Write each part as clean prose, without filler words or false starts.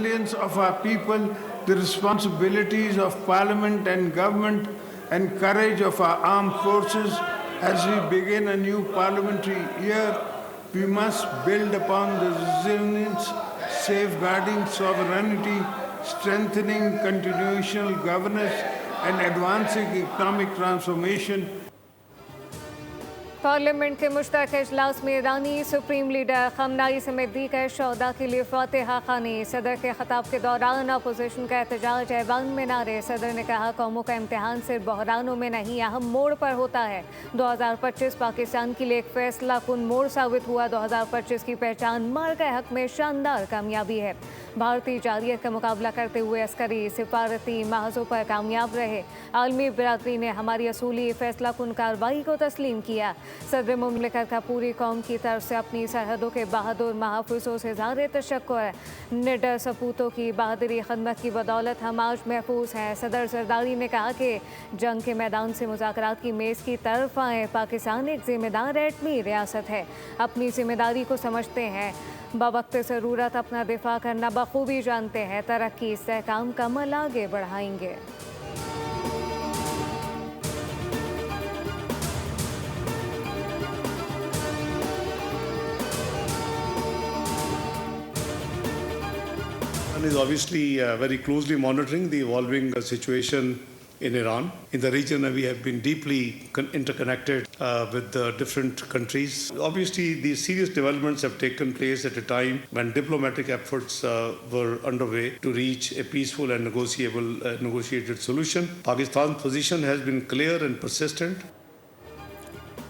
resilience of our people, the responsibilities of Parliament and government, and courage of our armed forces as we begin a new parliamentary year. We must build upon the resilience, safeguarding sovereignty, strengthening constitutional governance, and advancing economic transformation. Parliament के मुश्तरक इजलास में ईरानी supreme leader खमनाई समेत दीगर शोहदा के लिए फातिहा खानी। सदर के खिताब के दौरान अपोजिशन का एहतजाज ऐवान में नारे। सदर ने कहा, कौमों का इम्तिहान सिर्फ बहरानों में नहीं अहम मोड़ पर होता है। 2025 पाकिस्तान के लिए एक फैसला कुन मोड़ साबित हुआ। 2025 की पहचान मार्ग के हक में शानदार कामयाबी है। भारतीय जारियत का मुकाबला करते हुए अस्करी सिफारती महाजों पर कामयाब रहे। आलमी बिरादरी ने हमारी असूली फैसला कुन कार्रवाई को तस्लीम किया। सदर मुमलिकत का पूरी कौम की तरफ से अपनी सरहदों के बहादुर महाफिजों से ज़ाहिर तशक्कुर। निडर सपूतों की बहादुरी खदमत की बदौलत हम आज महफूज हैं। सदर जरदारी ने कहा कि जंग के मैदान से मुज़ाकरात की मेज़ की तरफ आए। पाकिस्तान एक जिम्मेदार एटमी रियासत है, अपनी जिम्मेदारी को समझते हैं, बवक्त ज़रूरत अपना दिफा करना बखूबी जानते हैं। तरक्की इस्तेहकाम का अमल आगे बढ़ाएंगे। is obviously very closely monitoring the evolving situation in Iran. In the region, we have been deeply interconnected with the different countries. Obviously, these serious developments have taken place at a time when diplomatic efforts were underway to reach a peaceful and negotiated solution. Pakistan's position has been clear and persistent.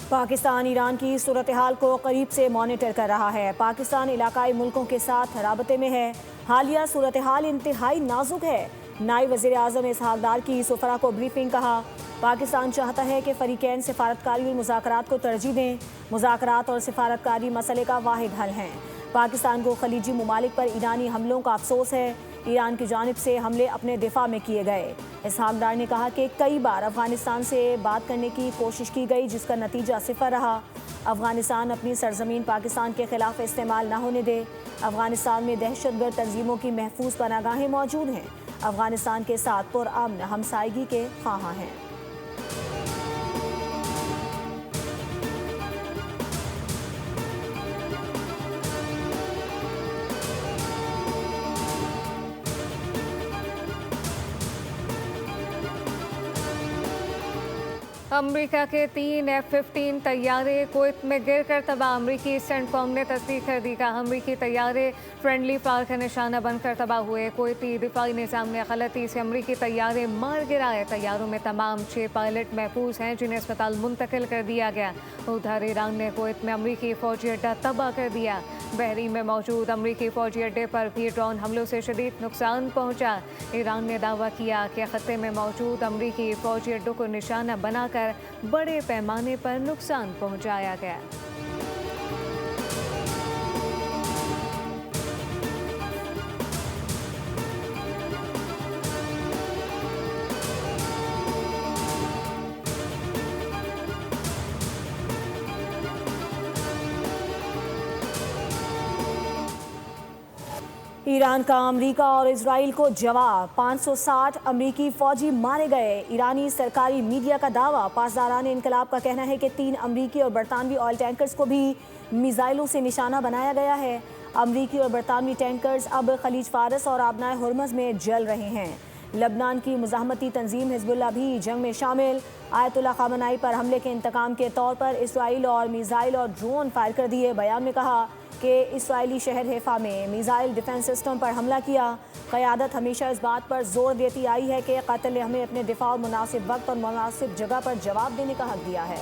Pakistan Iran की सूरत हाल को करीब से monitor कर रहा है। पाकिस्तान इलाकाई मुल्कों के साथ राबते में है। हालिया सूरत हाल इंतहाई नाजुक है। नायब वज़ीर आज़म इसहाक डार की सुफरा को ब्रीफिंग। कहा, पाकिस्तान चाहता है कि फ़रीक़ैन सिफारतकारी और मुज़ाकरात को तरजीह दें। मुज़ाकरात और सिफारतकारी मसले का वाहिद हल हैं। पाकिस्तान को खलीजी ममालिक पर ईरानी हमलों का अफसोस है। ईरान की जानिब से हमले अपने दिफा में किए गए। इसहाक डार ने कहा कि कई बार अफ़गानिस्तान से बात करने की कोशिश की गई, जिसका नतीजा सिफर रहा। अफ़गानिस्तान अपनी सरजमीन पाकिस्तान के ख़िलाफ़ इस्तेमाल न होने दे। अफ़गानिस्तान में दहशतगर्द तंजीमों की महफूज पनागाहें मौजूद हैं। अफ़गानिस्तान के साथ पुरअमन हमसायगी के ख्वाहां हैं। अमरीका के 3 F-15 तैयारे कुवैत में गिर कर तबाह। अमरीकी सेंटकॉम ने तस्दीक कर दी। कहा, अमरीकी तैयारे फ्रेंडली फायर का निशाना बनकर तबाह हुए। कुवैती दिफाई निज़ाम ने गलती से अमरीकी तैयारे मार गिराए। तैयारों में तमाम 6 पायलट महफूज हैं, जिन्हें अस्पताल मुंतकिल कर दिया गया। उधर ईरान ने कुवैत में अमरीकी फौजी अड्डा तबाह कर दिया। बहरीन में मौजूद अमरीकी फौजी अड्डे पर भी ड्रोन हमलों से शदीद नुकसान पहुँचा। ईरान ने दावा किया कि खत्ते में मौजूद अमरीकी फौजी अड्डों को निशाना बनाकर बड़े पैमाने पर नुकसान पहुंचाया गया। ईरान का अमेरिका और इजराइल को जवाब। 560 अमरीकी फौजी मारे गए। ईरानी सरकारी मीडिया का दावा। पासदारान इनकलाब का कहना है कि 3 अमरीकी और बरतानवी ऑयल टैंकर्स को भी मिसाइलों से निशाना बनाया गया है। अमरीकी और बरतानवी टैंकर्स अब खलीज फारस और आबनाए हुर्मज़ में जल रहे हैं। लबनान की मुज़ाहमती तंजीम हिज़्बुल्लाह भी जंग में शामिल। आयतुल्लाह ख़ामेनी पर हमले के इंतकाम के तौर पर इसराइल और मिसाइल और ड्रोन फायर कर दिए। बयान में कहा कि इसराइली शहर हैफा में मिसाइल डिफेंस सिस्टम पर हमला किया। क़यादत हमेशा इस बात पर जोर देती आई है कि क़ातिल ने हमें अपने दिफा और मुनासिब वक्त और मुनासिब जगह पर जवाब देने का हक दिया है।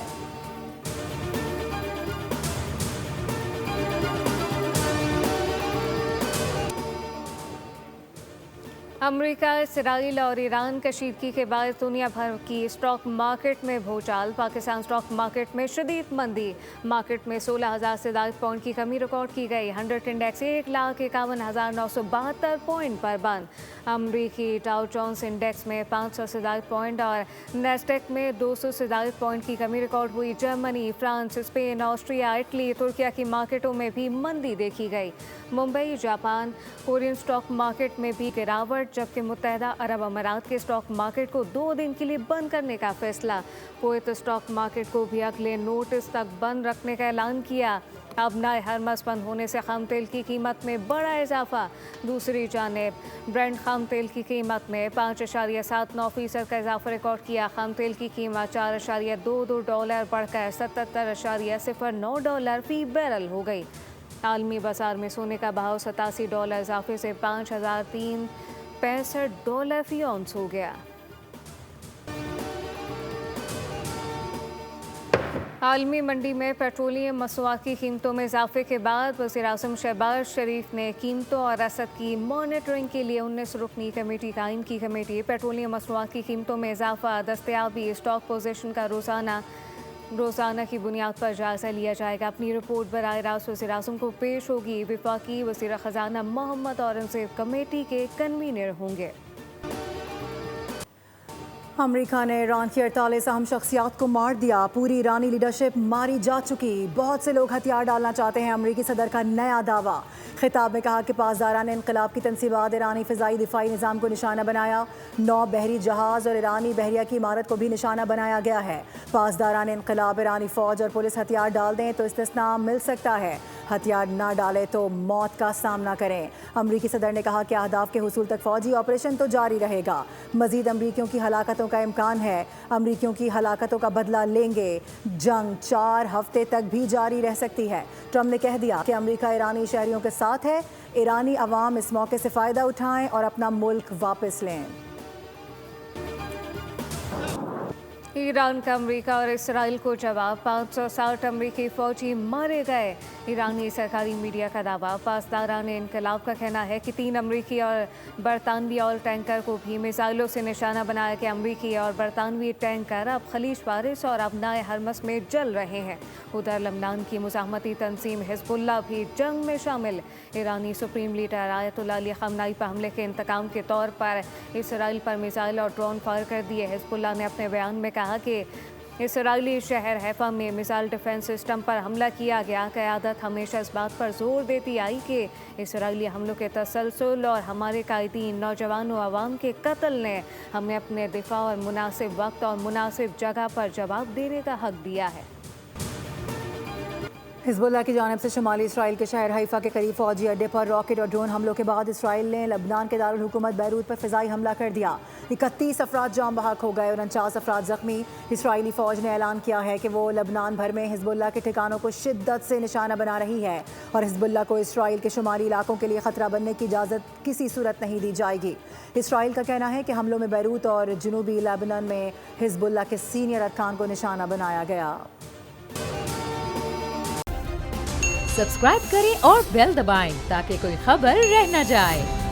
अमेरिका, इसराइल और ईरान कशीदगी के बाद दुनिया भर की स्टॉक मार्केट में भूचाल। पाकिस्तान स्टॉक मार्केट में शदीद मंदी। मार्केट में 16,000 से ज्यादा पॉइंट की कमी रिकॉर्ड की गई। 100 इंडेक्स 1,51,972 पॉइंट पर बंद। अमरीकी डाउ जोन्स इंडेक्स में 500 से ज्यादा पॉइंट और नेस्डेक में 200 से ज्यादा पॉइंट की कमी रिकॉर्ड हुई। Germany, France, Spain, Austria, Italy, Türkiye की मार्केटों में भी मंदी देखी गई। Mumbai, Japan, Korean stock market में भी गिरावट, जबकि मुत्तहदा अरब अमारात के स्टॉक मार्केट को 2 दिन के लिए बंद करने का फैसला। कुवैत स्टॉक मार्केट को भी अगले नोटिस तक बंद रखने का ऐलान किया। अब नए हरमस बंद होने से खाम तेल की कीमत में बड़ा इजाफा। दूसरी जानिब ब्रेंट खाम तेल की कीमत में 5.79% का इजाफा रिकॉर्ड किया। खाम तेल की कीमत $4.22 बढ़कर $77.09 फी बैरल हो गई। आलमी बाजार में सोने का भाव $87 इजाफे से $5,365 फी औंस हो गया। आलमी मंडी में पेट्रोलियम मसनूआत की कीमतों में इजाफे के बाद वज़ीर-ए-आज़म शहबाज शरीफ ने कीमतों और रसद की मॉनिटरिंग के लिए 19 रुकनी कमेटी कायम की। कमेटी पेट्रोलियम मसनूआत की कीमतों में इजाफा, दस्तयाबी, स्टॉक पोजीशन का रोज़ाना की बुनियाद पर जायजा लिया जाएगा। अपनी रिपोर्ट बराह रास्त वज़ीर-ए-आज़म को पेश होगी। वफाकी वज़ीर ख़जाना मोहम्मद औरंगज़ेब कमेटी के कन्वीनर होंगे। अमेरिका ने ईरान की 48 अहम शख्सियात को मार दिया। पूरी ईरानी लीडरशिप मारी जा चुकी। बहुत से लोग हथियार डालना चाहते हैं। अमेरिकी सदर का नया दावा। खिताब में कहा कि पासदारान इनकलाब की तनसीबात ईरानी फ़िज़ाई दिफाई निज़ाम को निशाना बनाया। 9 बहरी जहाज़ और ईरानी बहरिया की इमारत को भी निशाना बनाया गया है। पासदारान इनकलाब ईरानी फ़ौज और पुलिस हथियार डाल दें तो इस्तिस्ना मिल सकता है। हथियार ना डाले तो मौत का सामना करें। अमरीकी सदर ने कहा कि अहदाफ के हुसूल तक फ़ौजी ऑपरेशन तो जारी रहेगा। मज़ीद अमरीकियों की हलाकतों का इम्कान है। अमरीकियों की हलाकतों का बदला लेंगे। जंग 4 हफ्ते तक भी जारी रह सकती है। ट्रम्प ने कह दिया कि अमरीका ईरानी शहरियों के साथ है। ईरानी अवाम इस मौके से फ़ायदा उठाएं और अपना मुल्क वापस लें। ईरान का अमेरिका और इसराइल को जवाब। 560 अमरीकी फ़ौजी मारे गए। ईरानी सरकारी मीडिया का दावा। पासदारान इनकलाब का कहना है कि 3 अमरीकी और बरतानवी ऑयल टैंकर को भी मिसाइलों से निशाना बनाया कि अमरीकी और बरतानवी टैंकर अब खलीज फारिस और अब नए हरमस में जल रहे हैं। उधर लबनान की मुज़ाहमती तंजीम हिज़्बुल्लाह भी जंग में शामिल। ईरानी सुप्रीम लीडर आयतुल्लाह अली ख़amenei पर हमले के इंतकाम के तौर पर इसराइल पर मिसाइल और ड्रोन फायर कर दिए। हिज़्बुल्लाह ने अपने बयान में कहा कि इसराइली शहर हैफा में मिसाइल डिफेंस सिस्टम पर हमला किया गया। क़यादत हमेशा इस बात पर जोर देती आई कि इसराइली हमलों के तसलसल और हमारे कायदीन, नौजवानों, आवाम के कत्ल ने हमें अपने दिफा और मुनासिब वक्त और मुनासिब जगह पर जवाब देने का हक दिया है। हिज़्बुल्लाह की जानिब से शुमाली इसराइल के शहर हैफा के करीब फौजी अड्डे पर रॉकेट और ड्रोन हमलों के बाद इसराइल ने लबनान के दारुल हुकूमत बैरूत पर फ़िज़ाई हमला कर दिया। 31 अफराद जाम बहक हो गए और 49 अफराद ज़ख्मी। इसराइली फ़ौज ने ऐलान किया है कि वो लबनान भर में हिज़्बुल्लाह के ठिकानों को शिद्दत से निशाना बना रही है और हिज़्बुल्लाह को इसराइल के शुमाली इलाकों के लिए ख़तरा बनने की इजाज़त किसी सूरत नहीं दी जाएगी। इसराइल का कहना है कि हमलों में बैरूत और जनूबी लेबनान में हिज़्बुल्लाह के सीनियर अरकान को निशाना बनाया गया। सब्सक्राइब करें और बेल दबाएं ताकि कोई खबर रह न जाए।